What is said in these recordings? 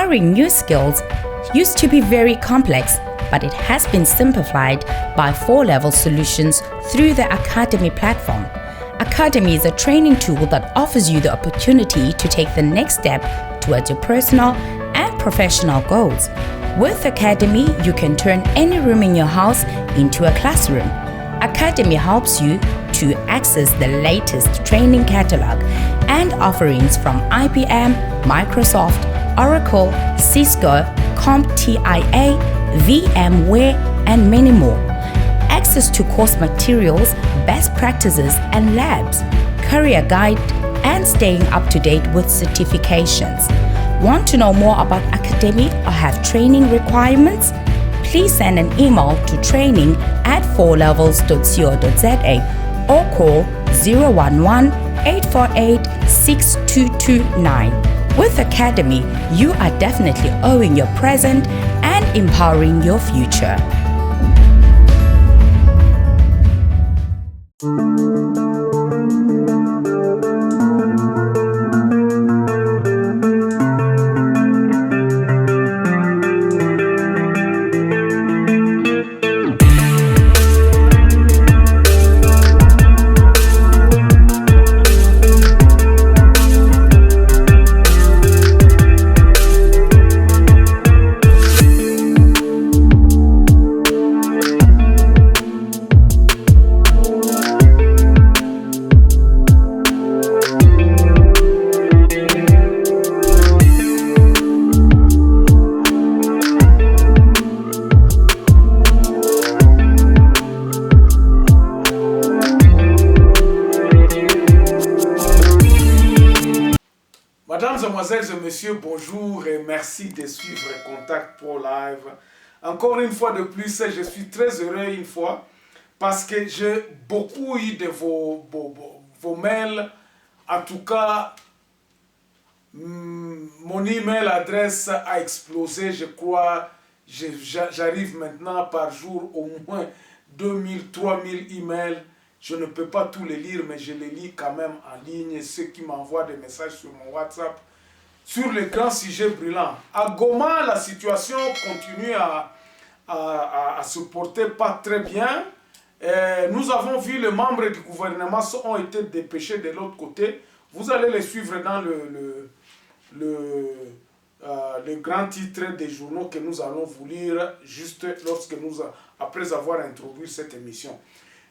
Acquiring new skills used to be very complex, but it has been simplified by 4-level solutions through the Academy platform. Academy is a training tool that offers you the opportunity to take the next step towards your personal and professional goals. With Academy, you can turn any room in your house into a classroom. Academy helps you to access the latest training catalog and offerings from IBM, Microsoft, Oracle, Cisco, CompTIA, VMware, and many more. Access to course materials, best practices and labs, career guide, and staying up to date with certifications. Want to know more about Academy or have training requirements? Please send an email to training@4levels.co.za or call 011-848-6229. With Academy, you are definitely owning your present and empowering your future. Mesdames, Mesdemoiselles et Messieurs, bonjour et merci de suivre Contact Pro Live. Encore une fois de plus, je suis très heureux une fois parce que j'ai beaucoup eu de vos mails. En tout cas, mon email adresse a explosé. Je crois j'arrive maintenant par jour au moins 2000, 3000 emails. Je ne peux pas tous les lire, mais je les lis quand même en ligne. Ceux qui m'envoient des messages sur mon WhatsApp, sur les grands sujets brûlants. À Goma, la situation continue à se porter pas très bien. Nous avons vu les membres du gouvernement ont été dépêchés de l'autre côté. Vous allez les suivre dans le grand titre des journaux que nous allons vous lire juste après avoir introduit cette émission.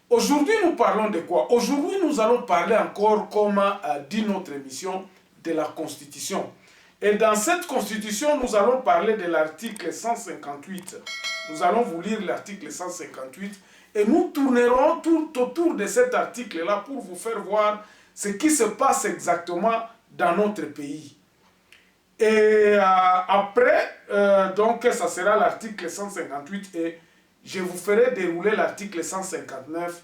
Aujourd'hui, nous parlons de quoi? Aujourd'hui, nous allons parler encore, comme dit notre émission, de la Constitution. Et dans cette Constitution, nous allons parler de l'article 158. Nous allons vous lire l'article 158 et nous tournerons tout autour de cet article-là pour vous faire voir ce qui se passe exactement dans notre pays. Et après, donc, ça sera l'article 158 et je vous ferai dérouler l'article 159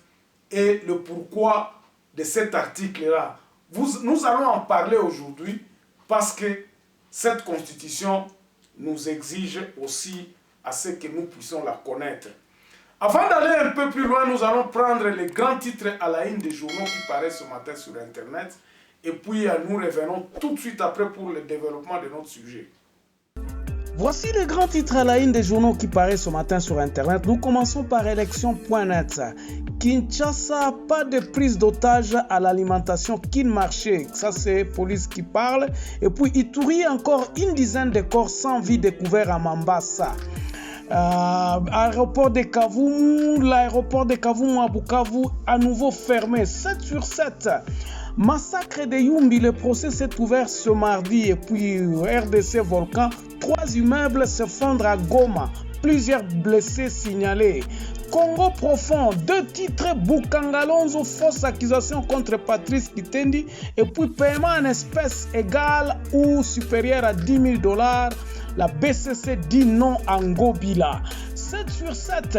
et le pourquoi de cet article-là. Nous allons en parler aujourd'hui parce que cette constitution nous exige aussi à ce que nous puissions la connaître. Avant d'aller un peu plus loin, nous allons prendre les grands titres à la une des journaux qui paraissent ce matin sur Internet et puis nous revenons tout de suite après pour le développement de notre sujet. Voici les grands titres à la une des journaux qui paraissent ce matin sur Internet. Nous commençons par élection.net. Kinshasa, pas de prise d'otage à l'alimentation Kin Marché. Ça, c'est police qui parle. Et puis, Ituri, encore une dizaine de corps sans vie découverts à Mambasa. L'aéroport de Kavumu à Bukavu, à nouveau fermé. 7 sur 7. Massacre de Yumbi, le procès s'est ouvert ce mardi. Et puis RDC Volcan, 3 immeubles s'effondrent à Goma. Plusieurs blessés signalés. Congo profond, 2 titres, Bukangalonzo, fausse accusation contre Patrice Kitendi. Et puis paiement en espèces égal ou supérieur à $10 000. La BCC dit non à Ngobila. 7 sur 7.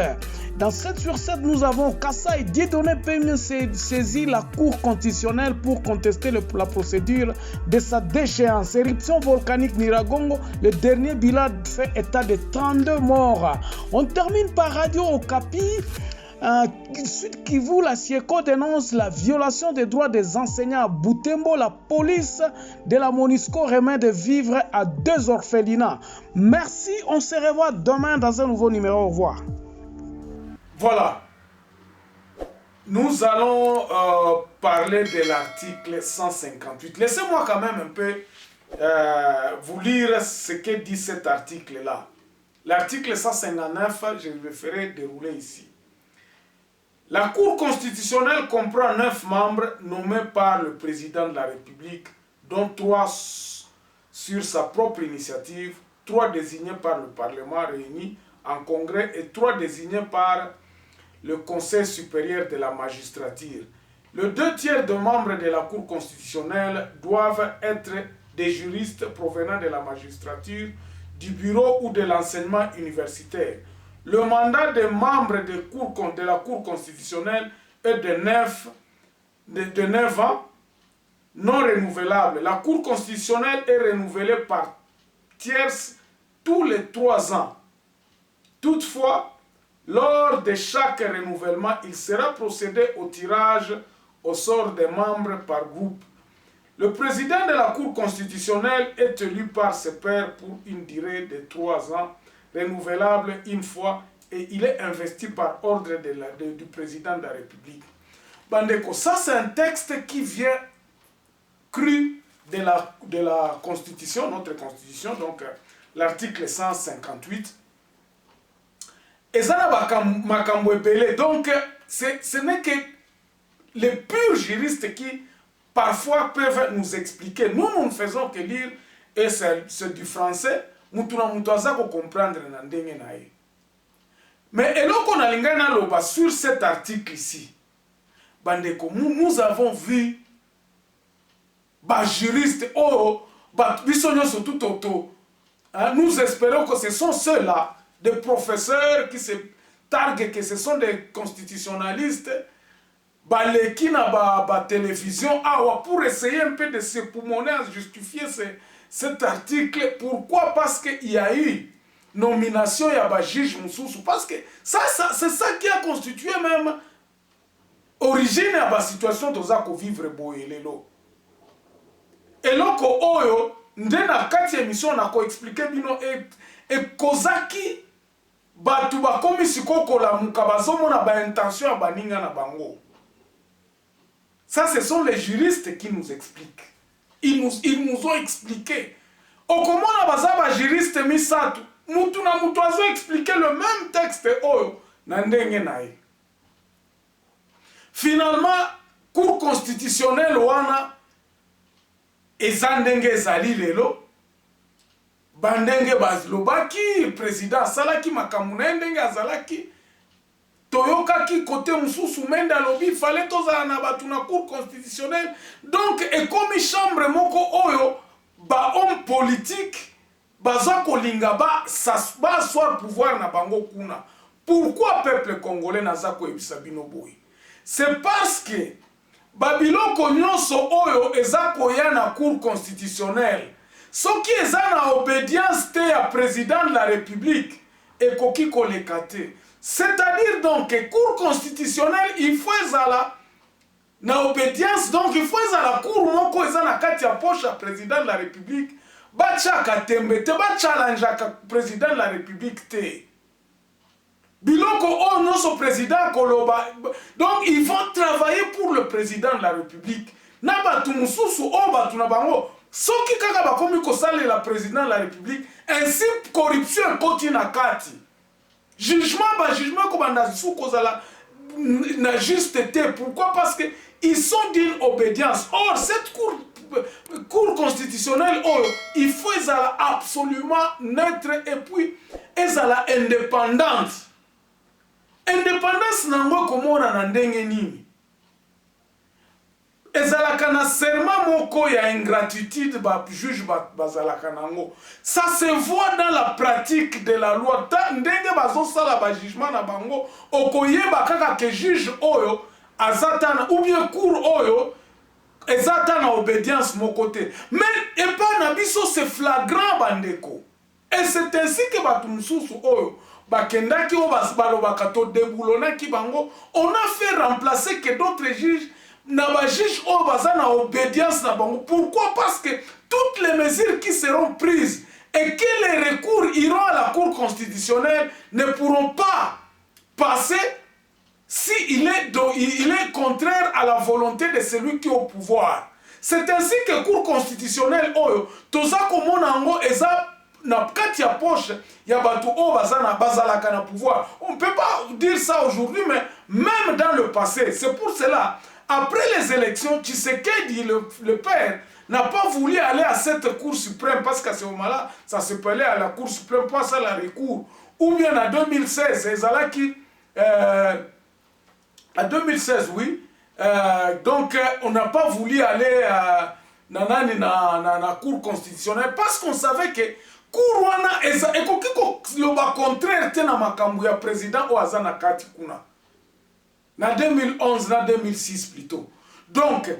Dans 7 sur 7, nous avons Kassai Dieudonné Pemien saisi la Cour constitutionnelle pour contester la procédure de sa déchéance. Éruption volcanique Niragongo, le dernier bilan fait état de 32 morts. On termine par Radio Okapi. Sud Kivu, la SIECO dénonce la violation des droits des enseignants à Butembo. La police de la MONUSCO remet des vivres à 2 orphelinats. Merci, on se revoit demain dans un nouveau numéro. Au revoir. Voilà. Nous allons parler de l'article 158. Laissez-moi quand même un peu vous lire ce que dit cet article-là. L'article 159, je le ferai dérouler ici. La Cour constitutionnelle comprend 9 membres nommés par le président de la République, dont 3 sur sa propre initiative, 3 désignés par le Parlement réuni en congrès et 3 désignés par le Conseil supérieur de la magistrature. Les 2 tiers de membres de la Cour constitutionnelle doivent être des juristes provenant de la magistrature, du bureau ou de l'enseignement universitaire. Le mandat des membres de la Cour constitutionnelle est de 9 ans, non renouvelable. La Cour constitutionnelle est renouvelée par tierce tous les 3 ans. Toutefois, lors de chaque renouvellement, il sera procédé au tirage au sort des membres par groupe. Le président de la Cour constitutionnelle est élu par ses pairs pour une durée de 3 ans, renouvelable une fois, et il est investi par ordre du président de la République. Bandeko, ça c'est un texte qui vient cru de la Constitution, notre Constitution, donc l'article 158. Et ça donc ce n'est que les purs juristes qui parfois peuvent nous expliquer. Nous ne faisons que lire, et c'est du français, nous devons comprendre. Mais eloko na lingana loba sur cet article ici, bandeko, nous avons vu ba juristes, nous espérons que ce sont ceux-là, des professeurs qui se targuent que ce sont des constitutionnalistes, qui na télévision, pour essayer un peu de se poumonner à justifier cet article. Pourquoi? Parce qu'il y a eu nomination ya ba juge Moussoussou. Parce que c'est ça qui a constitué même origine à la situation de Zako vivre boyelelo. Et loko oyo, ndena kati émission na ko expliquer bino et kozaki batu ba komi sikoko la mukabazomo na ba intention ya baninga na bango. Ça, ce sont les juristes qui nous expliquent. Ils nous ont expliqué. Au comment on a bazaba juriste misatu, mutu na mutu azo expliqué le même texte oyo na ndenge nae. Finalement, Cour constitutionnelle wana eza ndenge ezali lelo, bandenge bazlobaki, président salaki makamuna ndenge azalaki, toyokaki côté mususu menda lobi, fallait tozala na batu na Cour constitutionnelle. Donc, et comme chambre moko oyo, ba homme politique, baza kolinga ba asseoir pouvoir na bango kuna. Pourquoi peuple congolais naza ko ebisa bino boy? C'est parce que babiloko nyonso oyo eza koya na Cour constitutionnelle. Soki eza na obédience te ya président de la République, ekoki kolekate. C'est-à-dire donc que Cour constitutionnelle, il faut ezala na obédience, donc il faut ezala Cour moko eza na kati ya poche ya président de la République, bachaka tembe te, challenge président de la République te. Biloko o noso président koloba. Donc ils vont travailler pour le président de la République. Na batu mususu o batu na bango. Soki kaka bakomi kosale la président de la République, ainsi corruption koti na kati. Jugement ko banda sou kozala na justeté. Pourquoi? Parce que ils sont d'une obédience. Or cette cour constitutionnelle, il faut ezala absolument neutre et puis ezala indépendante. Indépendance nango komona na ndenge nini? Ezalaka na serment moko ya ingratitude ba juge bazalaka nango. Ça se voit dans la pratique de la loi. Ndenge bazo sala ba jugement na bango, okoyeba kaka ke juge oyo azatana ou bien cour oyo ezatana obédience moko te. Mais et pas na biso c'est flagrant bandeko. Et c'est ainsi que bato mususu oyo bakendaki o balobaka to déboulonnaki bango, on a fait remplacer que d'autres juges na ba juge oyo baza na obédience na bango. Pourquoi? Parce que toutes les mesures qui seront prises et que les recours iront à la Cour constitutionnelle ne pourront pas passer si il est contraire à la volonté de celui qui est au pouvoir. C'est ainsi que Cour constitutionnelle oyo toza komona ngo eza na kati ya poche ya bato oyo bazalaka na pouvoir. On ne peut pas dire ça aujourd'hui, mais même dans le passé. C'est pour cela, après les élections, Tshisekedi, le père, n'a pas voulu aller à cette Cour suprême parce qu'à ce moment-là, ça se parlait à la Cour suprême, pas à la recours. Ou bien en 2016, Ezalaki, en 2016, oui. Donc, on n'a pas voulu aller dans la Cour constitutionnelle parce qu'on savait que Cour wana ekoki loba contraire te na makambo ya président o aza na kati kuna. Na 2011, na 2006 plutôt. Donc,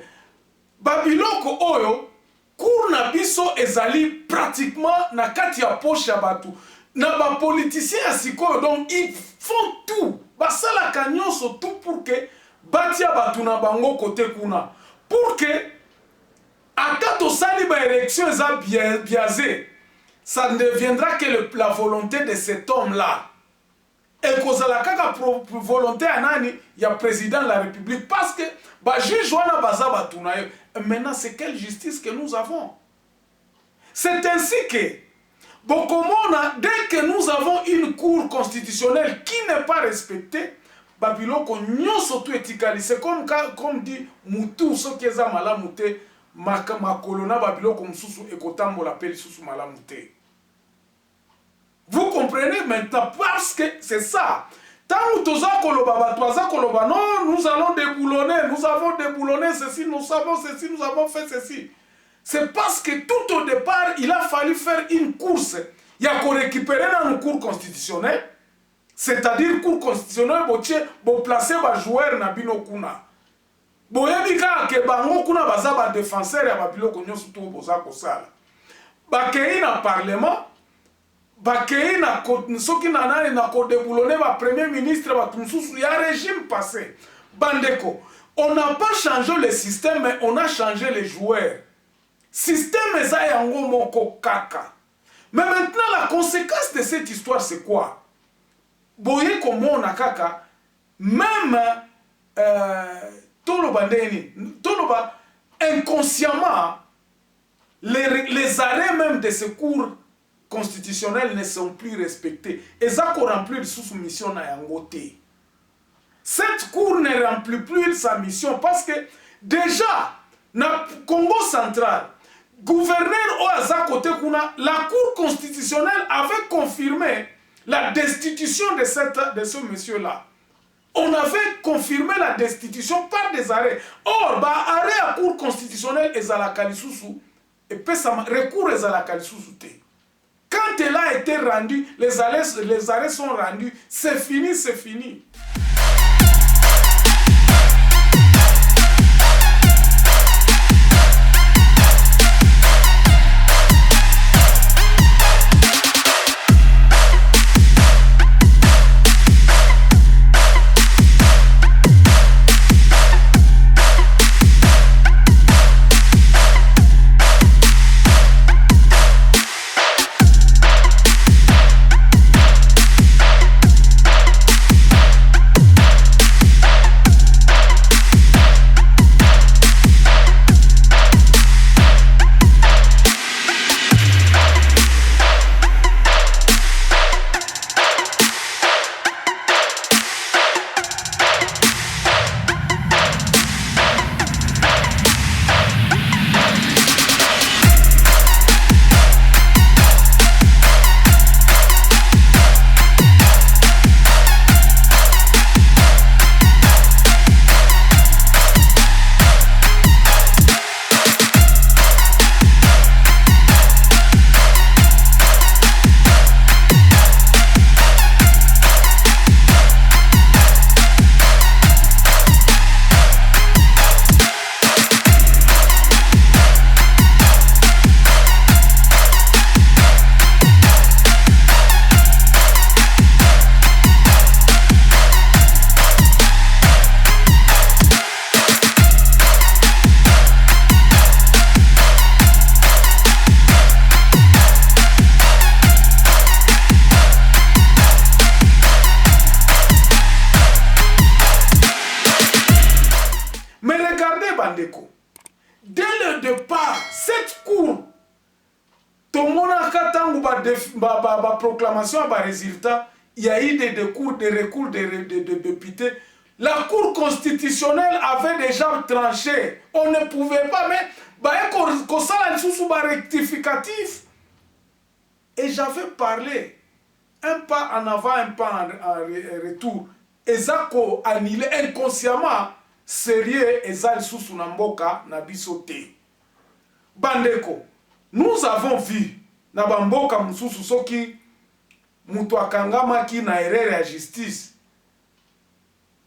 babiloko oyo, Cour na biso ezali pratiquement na kati ya poche ya batu. Na ba politiciens ya sikoyo, donc ils font tout. Basalaka nyonso tout pour que batia batu na bango kote kuna. Pour que ata tosali ba élection eza biaisé, ça ne deviendra que la volonté de cet homme-là. Et kozala kaka volonté anani ya président de la République parce que ba juge wana baza batu na yo. Maintenant c'est quelle justice que nous avons? C'est ainsi que Bokomona, dès que nous avons une cour constitutionnelle qui n'est pas respectée, babiloko nyonso tu etikali. C'est comme dit Moutou sokeza malamute makolona babiloko mususu ekotambola peli susu malamute. Vous comprenez maintenant parce que c'est ça. Tant que non, nous allons déboulonner, nous avons déboulonné ceci, nous savons ceci, nous avons fait ceci. C'est parce que tout au départ, il a fallu faire une course. Il y a qu'on récupérer dans une cour constitutionnelle, c'est-à-dire cour constitutionnelle, pour placer les joueurs dans bino kuna. Boyebika ke bango kuna baza ba défenseur ya babiloko nyonso to boza kosala. Bakei na parlement, bakei na soki na nani na ko déboulonner ba premier ministre ba tumususu ya régime passé. Bandeko, on n'a pas changé le système, mais on a changé les joueurs. Système eza yango moko kaka. Mais maintenant la conséquence de cette histoire c'est quoi? Boye komona kaka même toloba inconsciemment les arrêts même de ce cours constitutionnels ne sont plus respectés. Et ça qu'on remplit sous mission na yango te. Cette cour ne remplit plus sa mission parce que déjà na Congo central, gouverneur Oaza côté kuna, la cour constitutionnelle avait confirmé la destitution de ce monsieur-là. On avait confirmé la destitution par des arrêts. Or, arrêt à cour constitutionnelle et à la Kalisusu, et puis ça recours à la Kalisusu. Quand elle a été rendue, les arrêts sont rendus, c'est fini, c'est fini. proclamation à résultat, il y a eu des recours de députés. La Cour constitutionnelle avait déjà tranché. On ne pouvait pas, mais qu'on ça sous rectificatif. Et j'avais parlé un pas en avant, un pas en retour. Et ça a annulé inconsciemment sérieux et ça sous Namboka Nabisote. Bandeko, nous avons vu na bamboka mususu soki mutu akangamaki na erreur ya justice.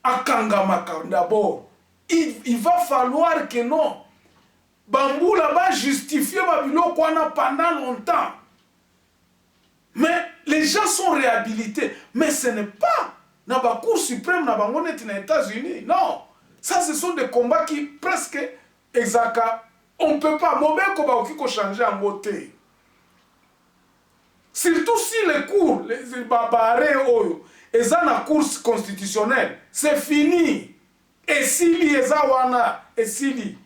Akangamaka d'abord. Il va falloir que non. Bamboula va justifier Babiloko pendant longtemps. Mais les gens sont réhabilités. Mais ce n'est pas dans la Cour suprême, dans les États-Unis. Non. Ça, ce sont des combats qui presque exact. On ne peut pas. Mobeko va changer en beauté. Surtout si les cours, les barbarés, et ça la Cour constitutionnelle, c'est fini. Et Sili, et Zawana, et Sili.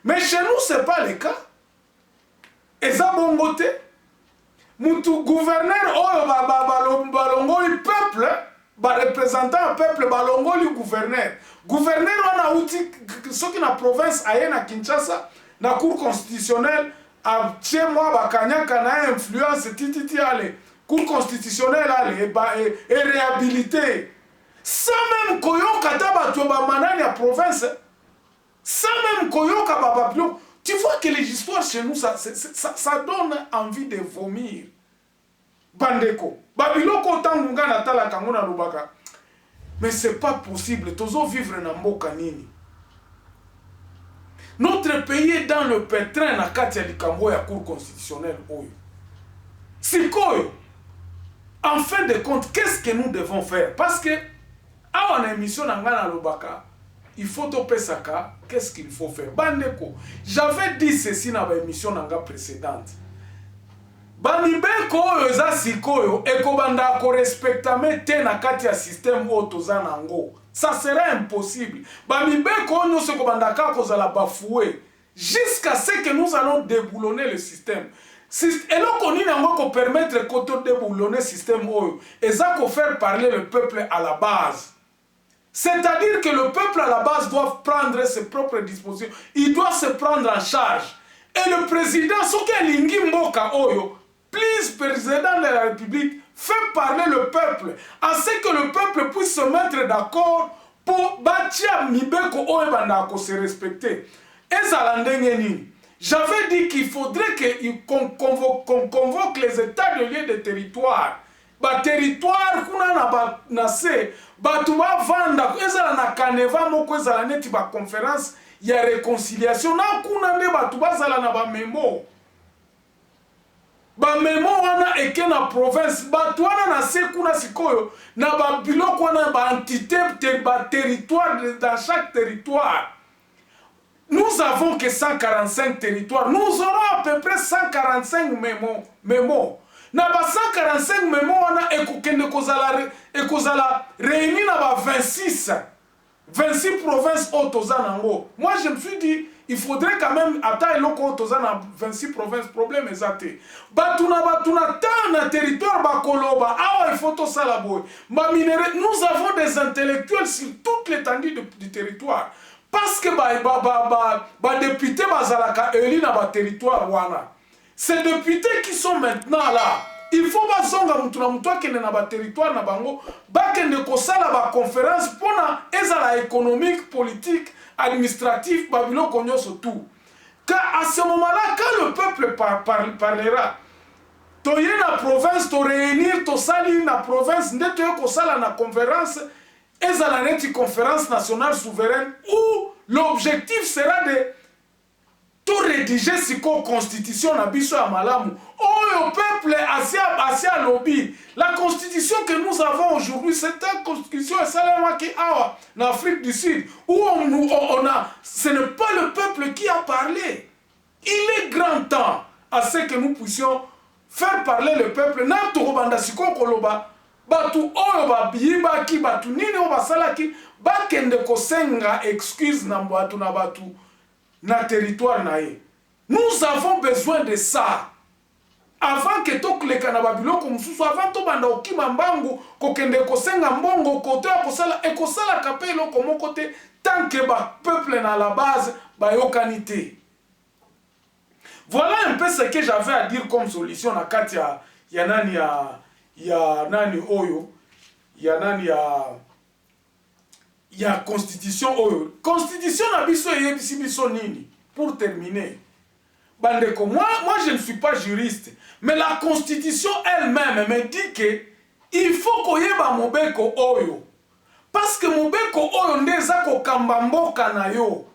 Mais chez nous, ce n'est pas le cas. Et ça, bon côté. Moutou gouverneur, balongoli peuple, représentant peuple, balongoli gouverneur. Gouverneur, on a outil, ceux qui na province, aïe na Kinshasa, na Cour constitutionnelle, chez moi, Bakanyaka na influence, tititi ale, Cour constitutionnelle ale, et réhabilité. Sans même koyoka tabatou manani à province, sans même koyoka babablo, tu vois que les histoires chez nous, ça donne envie de vomir. Bandeko, babiloko tangunga natala kanguna lubaka. Mais c'est pas possible, tozo vivre na mboka nini. Notre pays est dans le pétrin na kati ya likambo ya Cour constitutionnelle oyo. Sikoyo, en fin de compte, qu'est-ce que nous devons faire? Parce que, à une émission na lubaka, il faut topé saka, qu'est-ce qu'il faut faire? Bandeko, j'avais dit ceci dans l'émission précédente. Banibeko oyo sikoyo ekobanda ko respectame te na kati ya système otoza nango. Ça serait impossible. Banibeko oyo se kobanda ka kozala bafoué jusqu'à ce que nous allons déboulonner le système. Et là qu'on nango ko permettre koto déboulonner le système oyo et ça ko faire parler le peuple à la base. C'est-à-dire que le peuple à la base doit prendre ses propres dispositions. Il doit se prendre en charge. Et le président, Soki Alingi Mboka Oyo, please, président de la République, fait parler le peuple, afin que le peuple puisse se mettre d'accord pour bâtir Mibeko Oyo Bandako se respecter. Et Zalandengeni, j'avais dit qu'il faudrait qu'on convoque les états de lieu de territoire. Ba territoire kuna na se batu ba vanda ezala na kaneva moko ezala neti ba conférence ya réconciliation na kuna nde batu bazala na ba memo wana eke na province batu wana na se kuna sikoyo na ba biloko wana ba entité ba territoire dans chaque territoire. Nous avons que 145 territoires, nous aurons à peu près 145 mémos. Na ba 145 mémo wana ekokende kozala réunis na ba 26 provinces autoza nango. Moi je me suis dit il faudrait quand même ata eloko autoza na 26 provinces problème ezate. Batuna ta na territoire bakoloba awa il faut to sala boy. Nous avons des intellectuels sur toute l'étendue du territoire parce que ba député bazalaka eli na ba territoire wana. Ces députés qui sont maintenant là, il faut que na territoire na bango, bakende kosala ba conférence pour la économique, politique, administratif, babilo konyo surtout. Car à ce moment-là, quand le peuple parlera, toye na province, to réunir, to sali na province, nde toye kosala na conférence, ezala neti conférence nationale souveraine, où l'objectif sera de tout rédiger siko constitution na biso ya malamu. Oh, le peuple assez à lobby. La constitution que nous avons aujourd'hui, c'est une constitution qui awa en Afrique du Sud où ce n'est pas le peuple qui a parlé. Il est grand temps à ce que nous puissions faire parler le peuple. Na torobanda siko koloba batu oyo ba biba ki batu nini o basala ki bakende kosenga excuse na batu na territoire nae. Nous avons besoin de ça. avant que tokoleka na babiloko mosusu, avant tobanda okima mbangu kokende kosenga mbongo koto ya kosala ekosalaka mpe eloko moko te tant que peuple na la base bayokani te. Voilà un peu ce que j'avais à dire comme solution na kati ya nani ya nani oyo ya nani ya constitution oyo. Constitution na biso yebisi biso nini? Pour terminer, bandeko, moi je ne suis pas juriste, mais la constitution elle-même me dit que il faut koyeba mobeko oyo, parce que mobeko oyo ndeza ko kamba mboka na yo.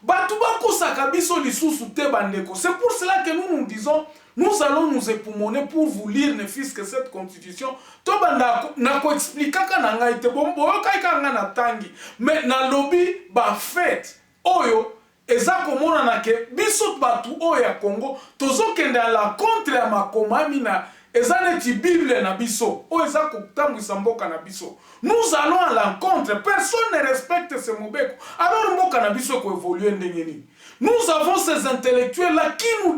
Batu bakosaka biso lisusu te bandeko. C'est pour cela que nous disons, nous allons nous époumoner pour vous lire ne fût-ce que cette constitution. To banda na ko expliquer na ngai te bombo kaika nga na tangi, mais na lobby ba fait oyo eza komona na ke biso batu oyo ya Congo tozokende à la contre ya makomami na eza neti Bible na biso oyo eza kotambwisa mboka na biso. Nous allons à l'encontre, personne ne respecte ce mobeko. Alors mboka na biso ko évoluer ndenge nini? Nous avons ces intellectuels là qui nous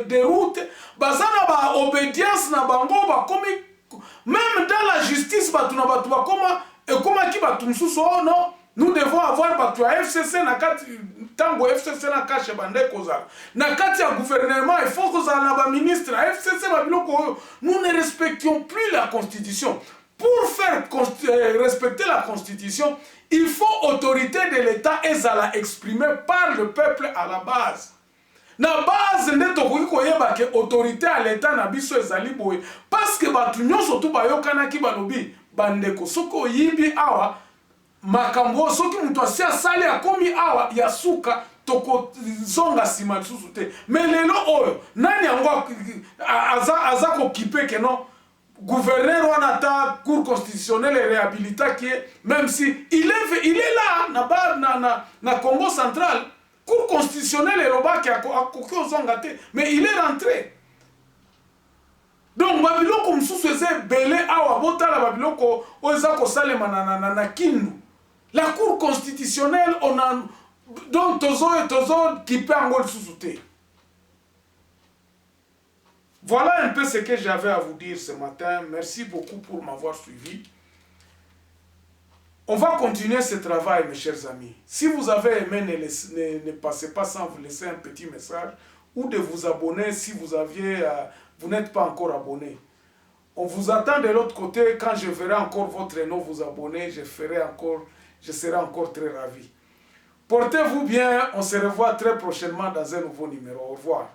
déroutent, bazana ba obédience na bango ba komi même dans la justice batu na batu ba koma et koma ki batu msusu oh non. Nous devons avoir batu à FCC na kati tango FCC na kache bande kozala. Na kati ya gouvernement il faut kozala na ba ministre à FCC ba biloko. Nous ne respections plus la constitution. Pour faire respecter la constitution, il faut autorité de l'État ezala exprimée par le peuple à la base. Na base nde tokoki koyeba ke autorité à l'État na biso ezali boye parce que batu nyonso tu bayokana ki balobi bandeko soko yibi awa makambo soki mutu asi asali akomi awa ya suka toko zonga sima lisusu te. Mais lelo oyo nani yango aza kokipe ke non gouverneur wana ta cour constitutionnelle et réhabilita qui est, même si il est là na Congo central, cour constitutionnelle et loba qui a koki ozonga te, mais il est rentré. Donc babiloko msusu eze belé awa botala babiloko oza ko salema na kindu. La cour constitutionnelle, on a donc tozo qui peut en sous-souter. Voilà un peu ce que j'avais à vous dire ce matin. Merci beaucoup pour m'avoir suivi. On va continuer ce travail, mes chers amis. Si vous avez aimé, ne passez pas sans vous laisser un petit message ou de vous abonner si vous n'êtes pas encore abonné. On vous attend de l'autre côté. Quand je verrai encore votre nom vous abonner, je serai encore très ravi. Portez-vous bien, on se revoit très prochainement dans un nouveau numéro. Au revoir.